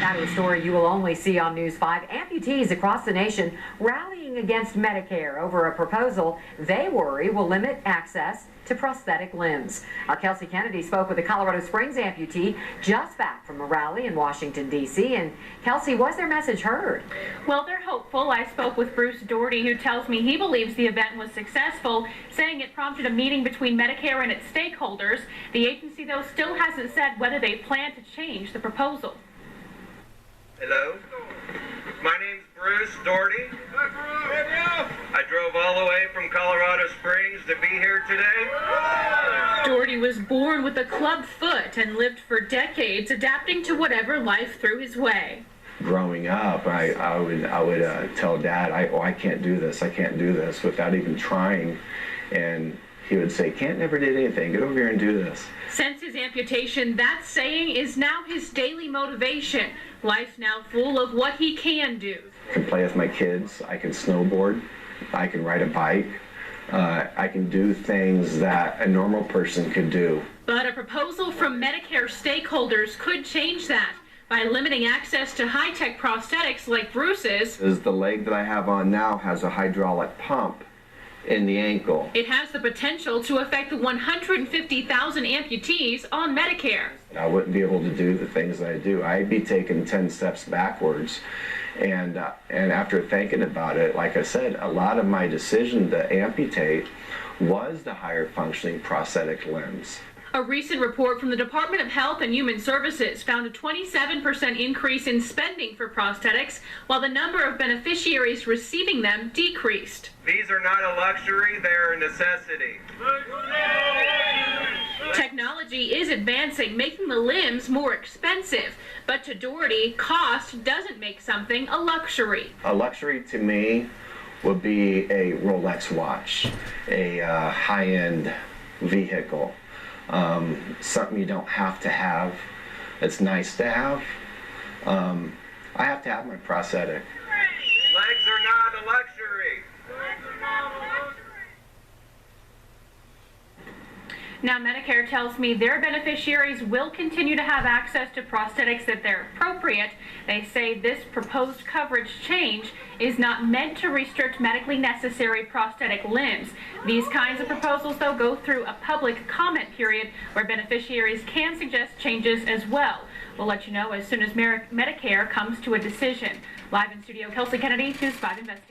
Now to a story you will only see on News 5. Amputees across the nation rallying against Medicare over a proposal they worry will limit access to prosthetic limbs. Our Kelsey Kennedy spoke with a Colorado Springs amputee just back from a rally in Washington, D.C. And Kelsey, was their message heard? Well, they're hopeful. I spoke with Bruce Daugherty, who tells me he believes the event was successful, saying it prompted a meeting between Medicare and its stakeholders. The agency, though, still hasn't said whether they plan to change the proposal. Hello, my name's Bruce Daugherty. I drove all the way from Colorado Springs to be here today. Daugherty was born with a club foot and lived for decades adapting to whatever life threw his way. Growing up, I would tell Dad, I can't do this, without even trying. And he would say, "Can't never did anything, get over here and do this." Since his amputation, that saying is now his daily motivation. Life now full of what he can do. I can play with my kids, I can snowboard, I can ride a bike, I can do things that a normal person could do. But a proposal from Medicare stakeholders could change that by limiting access to high-tech prosthetics like Bruce's. The leg that I have on now has a hydraulic pump in the ankle. It has the potential to affect the 150,000 amputees on Medicare. I wouldn't be able to do the things that I do. I'd be taking 10 steps backwards. And after thinking about it, like I said, a lot of my decision to amputate was the higher functioning prosthetic limbs. A recent report from the Department of Health and Human Services found a 27% increase in spending for prosthetics, while the number of beneficiaries receiving them decreased. These are not a luxury, they're a necessity. Technology is advancing, making the limbs more expensive. But to Daugherty, cost doesn't make something a luxury. A luxury to me would be a Rolex watch, a high-end vehicle. Something you don't have to have. It's nice to have. I have to have my prosthetic. Legs are not a luxury. Now, Medicare tells me their beneficiaries will continue to have access to prosthetics if they're appropriate. They say this proposed coverage change is not meant to restrict medically necessary prosthetic limbs. These kinds of proposals, though, go through a public comment period where beneficiaries can suggest changes as well. We'll let you know as soon as Medicare comes to a decision. Live in studio, Kelsey Kennedy, News 5 Investigates.